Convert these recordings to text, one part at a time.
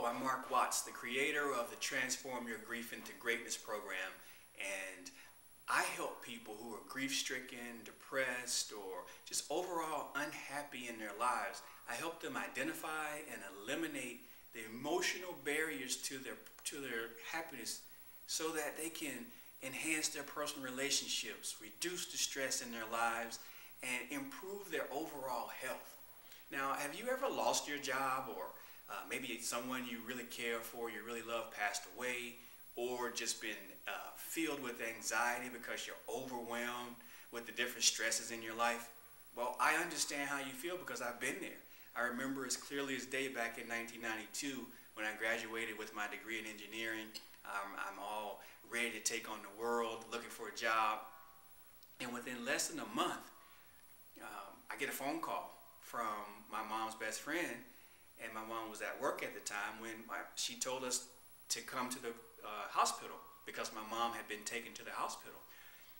I'm Mark Watts, the creator of the Transform Your Grief into Greatness program, and I help people who are grief-stricken, depressed, or just overall unhappy in their lives. I help them identify and eliminate the emotional barriers to their happiness so that they can enhance their personal relationships, reduce the stress in their lives, and improve their overall health. Now, have you ever lost your job, or maybe someone you really care for, you really love, passed away, or just been filled with anxiety because you're overwhelmed with the different stresses in your life? Well, I understand how you feel because I've been there. I remember as clearly as day back in 1992 when I graduated with my degree in engineering. I'm all ready to take on the world, looking for a job. And within less than a month, I get a phone call from my mom's best friend, and my mom was at work at the time when she told us to come to the hospital because my mom had been taken to the hospital.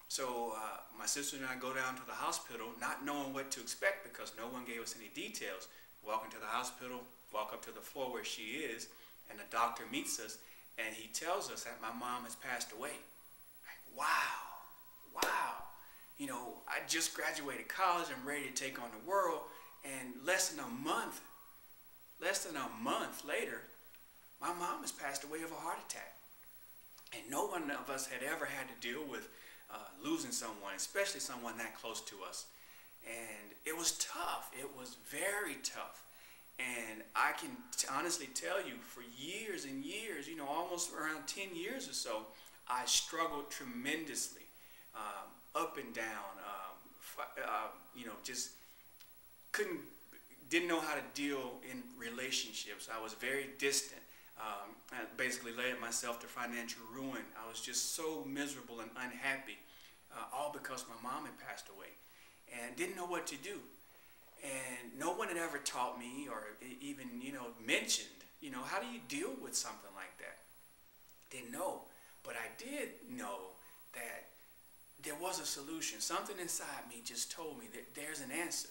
So my sister and I go down to the hospital not knowing what to expect because no one gave us any details. Walk into the hospital, walk up to the floor where she is, and the doctor meets us, and he tells us that my mom has passed away. Like, wow. You know, I just graduated college, I'm ready to take on the world, and less than a month later, my mom has passed away of a heart attack. And no one of us had ever had to deal with losing someone, especially someone that close to us. And it was tough. It was very tough. And I can honestly tell you, for years and years, you know, almost around 10 years or so, I struggled tremendously, up and down, you know, just didn't know how to deal in relationships. I was very distant. I basically led myself to financial ruin. I was just so miserable and unhappy, all because my mom had passed away, and didn't know what to do. And no one had ever taught me or even, you know, mentioned, you know, how do you deal with something like that? Didn't know, but I did know that there was a solution. Something inside me just told me that there's an answer.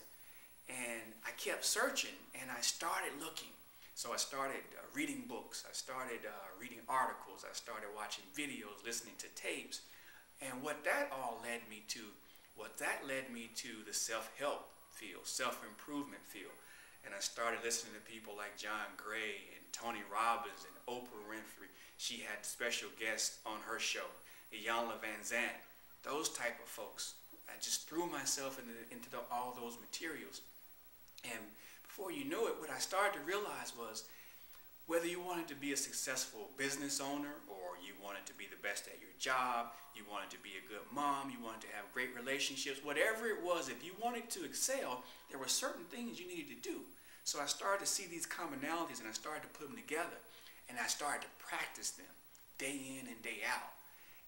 And I kept searching, and I started looking. So I started reading books. I started reading articles. I started watching videos, listening to tapes. And what that led me to the self-help field, self-improvement field. And I started listening to people like John Gray and Tony Robbins and Oprah Winfrey. She had special guests on her show, Iyanla Vanzant, those type of folks. I just threw myself into all those materials. And before you knew it, what I started to realize was whether you wanted to be a successful business owner, or you wanted to be the best at your job, you wanted to be a good mom, you wanted to have great relationships, whatever it was, if you wanted to excel, there were certain things you needed to do. So I started to see these commonalities, and I started to put them together, and I started to practice them day in and day out.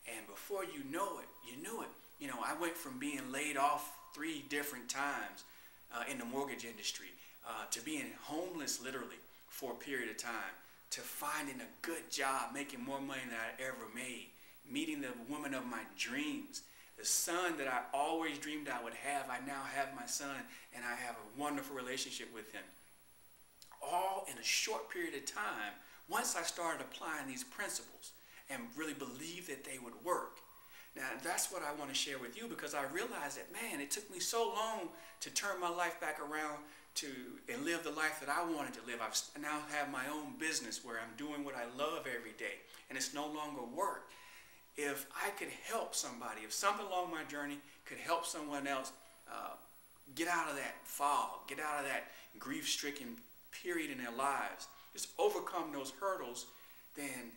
And before you know it, you knew it. You know, I went from being laid off 3 different times in the mortgage industry to being homeless literally for a period of time, to finding a good job, making more money than I ever made, meeting the woman of my dreams, the son that I always dreamed I would have. I now have my son, and I have a wonderful relationship with him. All in a short period of time, once I started applying these principles and really believed that they would work. Now, that's what I want to share with you, because I realized that, man, it took me so long to turn my life back around and live the life that I wanted to live. I now have my own business where I'm doing what I love every day, and it's no longer work. If I could help somebody, if something along my journey could help someone else get out of that fog, get out of that grief-stricken period in their lives, just overcome those hurdles, then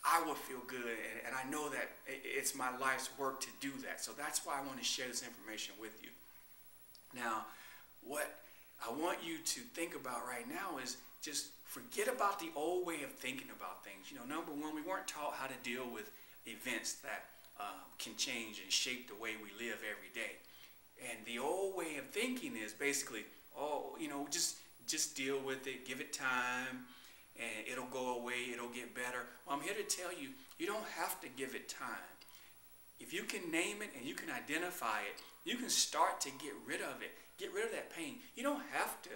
I will feel good, and I know that it's my life's work to do that. So that's why I want to share this information with you. Now, what I want you to think about right now is just forget about the old way of thinking about things. You know, number one, we weren't taught how to deal with events that can change and shape the way we live every day. And the old way of thinking is basically, oh, you know, just deal with it, give it time, and it'll go away, it'll get better. Well, I'm here to tell you, you don't have to give it time. If you can name it and you can identify it, you can start to get rid of it. Get rid of that pain. You don't have to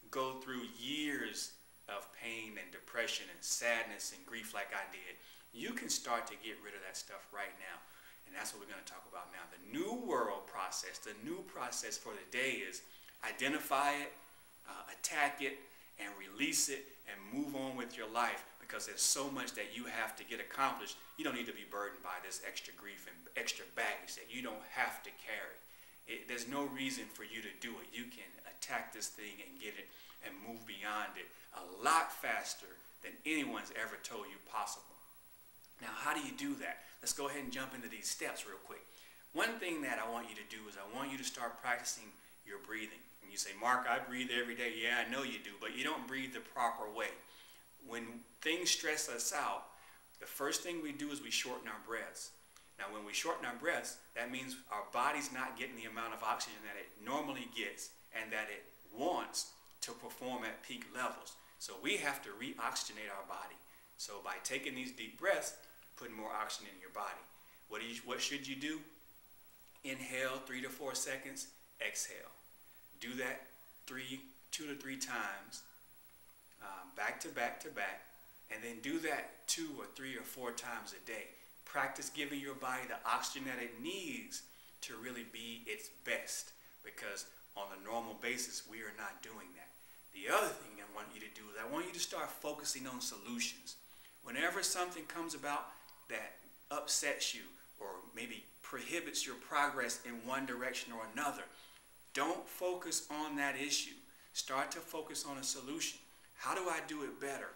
go through years of pain and depression and sadness and grief like I did, you can start to get rid of that stuff right now. And that's what we're going to talk about now. The new world process, the new process for the day is identify it, attack it, and release it, and move on with your life, because there's so much that you have to get accomplished. You don't need to be burdened by this extra grief and extra baggage that you don't have to carry. There's no reason for you to do it. You can attack this thing and get it and move beyond it a lot faster than anyone's ever told you possible. Now, how do you do that? Let's go ahead and jump into these steps real quick. One thing that I want you to do is I want you to start practicing your breathing. And you say, Mark, I breathe every day. Yeah, I know you do, but you don't breathe the proper way. When things stress us out, the first thing we do is we shorten our breaths. Now, when we shorten our breaths, that means our body's not getting the amount of oxygen that it normally gets and that it wants to perform at peak levels. So we have to re-oxygenate our body. So by taking these deep breaths, putting more oxygen in your body. What should you do? Inhale 3 to 4 seconds, exhale. Do that 2 to 3 times, back to back to back, and then do that 2 or 3 or 4 times a day. Practice giving your body the oxygen that it needs to really be its best, because on a normal basis, we are not doing that. The other thing I want you to do is I want you to start focusing on solutions. Whenever something comes about that upsets you or maybe prohibits your progress in one direction or another, don't focus on that issue. Start to focus on a solution. How do I do it better?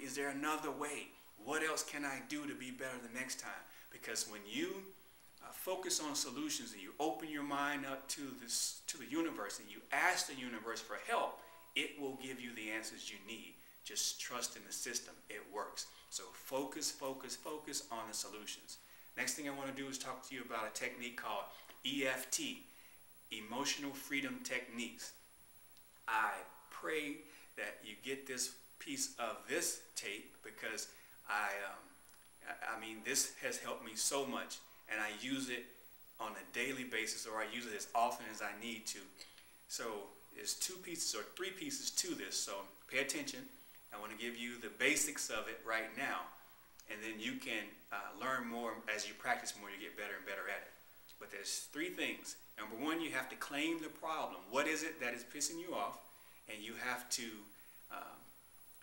Is there another way? What else can I do to be better the next time? Because when you focus on solutions and you open your mind up to the universe and you ask the universe for help, it will give you the answers you need. Just trust in the system. It works. So focus, focus, focus on the solutions. Next thing I want to do is talk to you about a technique called EFT, Emotional Freedom Techniques. I pray that you get this piece of this tape, because I mean, this has helped me so much, and I use it on a daily basis, or I use it as often as I need to. So there's 2 pieces or 3 pieces to this, so pay attention. I want to give you the basics of it right now, and then you can learn more as you practice more. You get better and better at it. But there's 3 things. Number 1, you have to claim the problem. What is it that is pissing you off? And you have to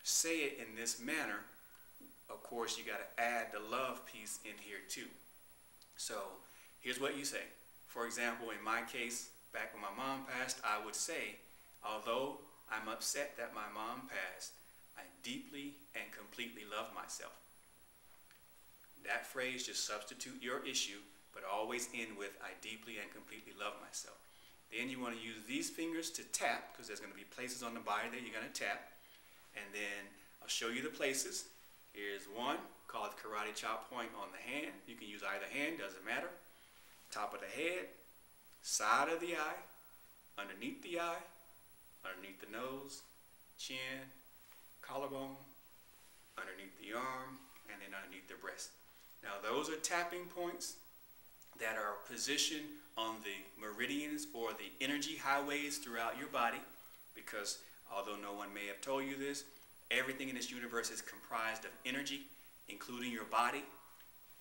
say it in this manner. Of course, you got to add the love piece in here too. So here's what you say. For example, in my case, back when my mom passed, I would say, although I'm upset that my mom passed, I deeply and completely love myself. That phrase, just substitute your issue, but always end with, I deeply and completely love myself. Then you want to use these fingers to tap, because there's going to be places on the body that you're going to tap. And then I'll show you the places. Here's one called Karate Chop Point on the hand. You can use either hand, doesn't matter. Top of the head, side of the eye, underneath the eye, underneath the nose, chin, collarbone, underneath the arm, and then underneath the breast. Now those are tapping points that are positioned on the meridians or the energy highways throughout your body, because although no one may have told you this, everything in this universe is comprised of energy, including your body,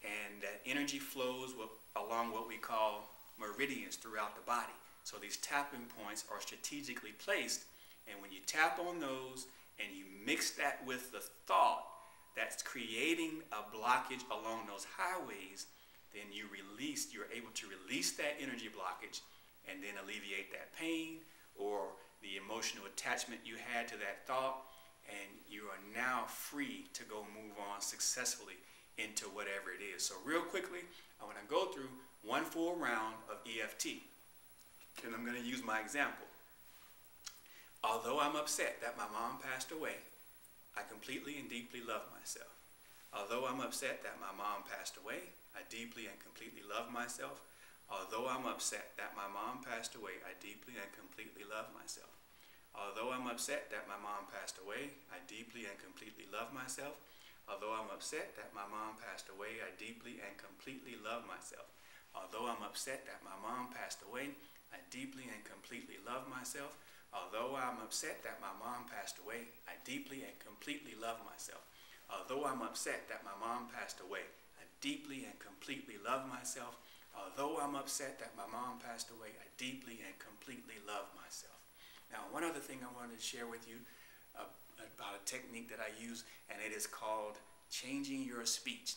and that energy flows along what we call meridians throughout the body. So these tapping points are strategically placed, and when you tap on those and you mix that with the thought that's creating a blockage along those highways, then you're able to release that energy blockage and then alleviate that pain or the emotional attachment you had to that thought, and you are now free to go move on successfully into whatever it is. So real quickly, I want to go through one full round of EFT, and I'm going to use my example. Although I'm upset that my mom passed away, I completely and deeply love myself. Although I'm upset that my mom passed away, I deeply and completely love myself. Although I'm upset that my mom passed away, I deeply and completely love myself. Although I'm upset that my mom passed away, I deeply and completely love myself. Although I'm upset that my mom passed away, I deeply and completely love myself. Although I'm upset that my mom passed away, I deeply and completely love myself. Although I'm upset that my mom passed away, I deeply and completely love myself. Although I'm upset that my mom passed away, I deeply and completely love myself. Although I'm upset that my mom passed away, I deeply and completely love myself. Now, one other thing I wanted to share with you about a technique that I use, and it is called changing your speech.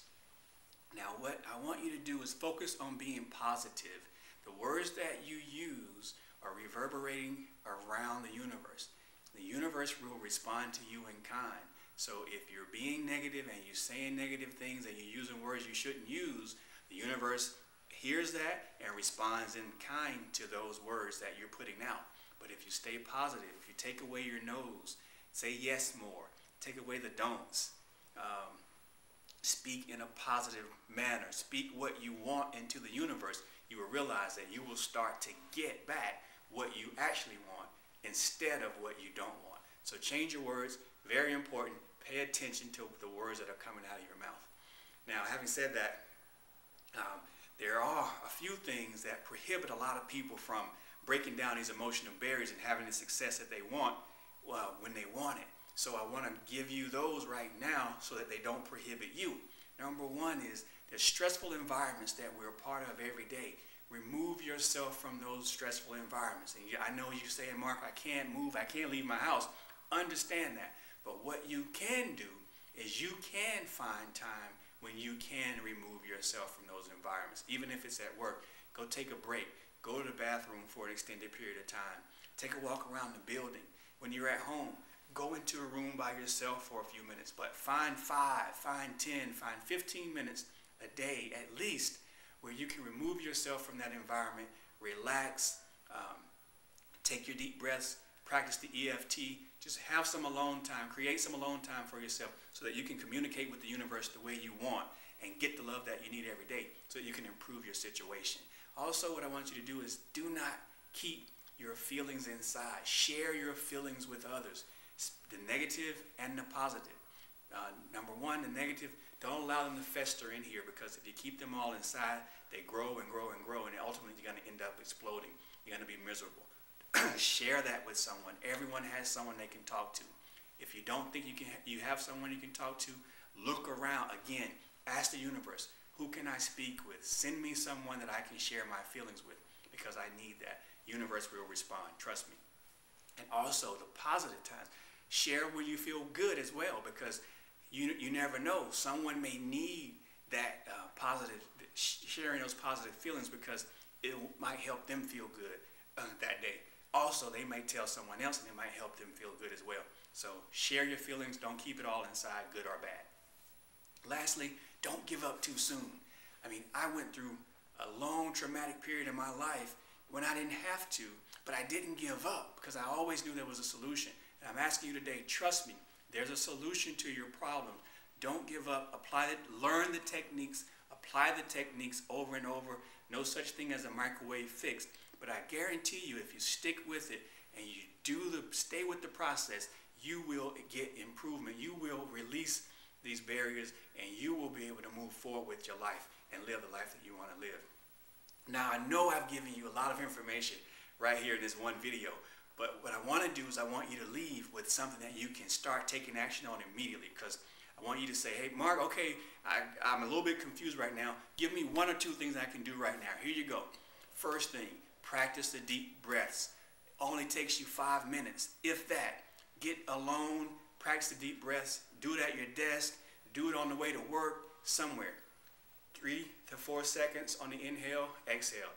Now, what I want you to do is focus on being positive. The words that you use are reverberating around the universe. The universe will respond to you in kind. So if you're being negative and you're saying negative things and you're using words you shouldn't use, the universe hears that and responds in kind to those words that you're putting out. But if you stay positive, if you take away your no's, say yes more, take away the don'ts, speak in a positive manner, speak what you want into the universe, you will realize that you will start to get back what you actually want instead of what you don't want. So change your words, very important. Pay attention to the words that are coming out of your mouth. Now, having said that, there are a few things that prohibit a lot of people from breaking down these emotional barriers and having the success that they want when they want it. So I want to give you those right now so that they don't prohibit you. Number one is there's stressful environments that we're a part of every day. Remove yourself from those stressful environments. And I know you're saying, Mark, I can't move, I can't leave my house. Understand that. But what you can do is you can find time when you can remove yourself from those environments. Even if it's at work, go take a break. Go to the bathroom for an extended period of time. Take a walk around the building. When you're at home, go into a room by yourself for a few minutes. But find 5, find 10, find 15 minutes a day at least where you can remove yourself from that environment, relax, take your deep breaths, practice the EFT, just have some alone time, create some alone time for yourself so that you can communicate with the universe the way you want and get the love that you need every day so that you can improve your situation. Also, what I want you to do is do not keep your feelings inside. Share your feelings with others, the negative and the positive. Number one, the negative, don't allow them to fester in here, because if you keep them all inside, they grow and grow and grow, and ultimately you're going to end up exploding. You're going to be miserable. Share that with someone. Everyone has someone they can talk to. If you don't think you have someone you can talk to, look around. Again, ask the universe, who can I speak with? Send me someone that I can share my feelings with, because I need that. Universe will respond, trust me. And also the positive times. Share where you feel good as well, because you never know. Someone may need that sharing those positive feelings, because it might help them feel good that day. Also, they might tell someone else and it might help them feel good as well. So share your feelings. Don't keep it all inside, good or bad. Lastly, don't give up too soon. I mean, I went through a long traumatic period in my life when I didn't have to, but I didn't give up because I always knew there was a solution. And I'm asking you today, trust me, there's a solution to your problem. Don't give up. Apply it. Learn the techniques. Apply the techniques over and over. No such thing as a microwave fix. But I guarantee you, if you stick with it and you stay with the process, you will get improvement. You will release these barriers, and you will be able to move forward with your life and live the life that you want to live. Now, I know I've given you a lot of information right here in this one video, but what I want to do is I want you to leave with something that you can start taking action on immediately, because I want you to say, hey, Mark, okay, I'm a little bit confused right now. Give me 1 or 2 things I can do right now. Here you go. First thing, practice the deep breaths. Only takes you 5 minutes, if that. Get alone, practice the deep breaths. Do it at your desk. Do it on the way to work, somewhere. 3 to 4 seconds on the inhale, exhale.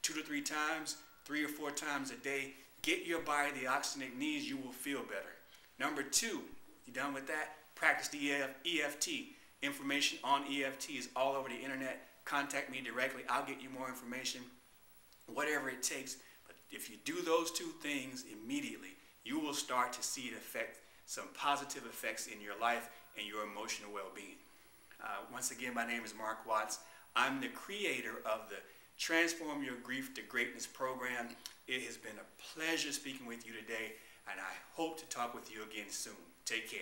2 to 3 times, 3 or 4 times a day. Get your body the oxygen it needs. You will feel better. Number 2, you done with that? Practice the EFT. Information on EFT is all over the internet. Contact me directly. I'll get you more information, whatever it takes. But if you do those 2 things immediately, you will start to see it affect some positive effects in your life and your emotional well-being. Once again, my name is Mark Watts. I'm the creator of the Transform Your Grief to Greatness program. It has been a pleasure speaking with you today, and I hope to talk with you again soon. Take care.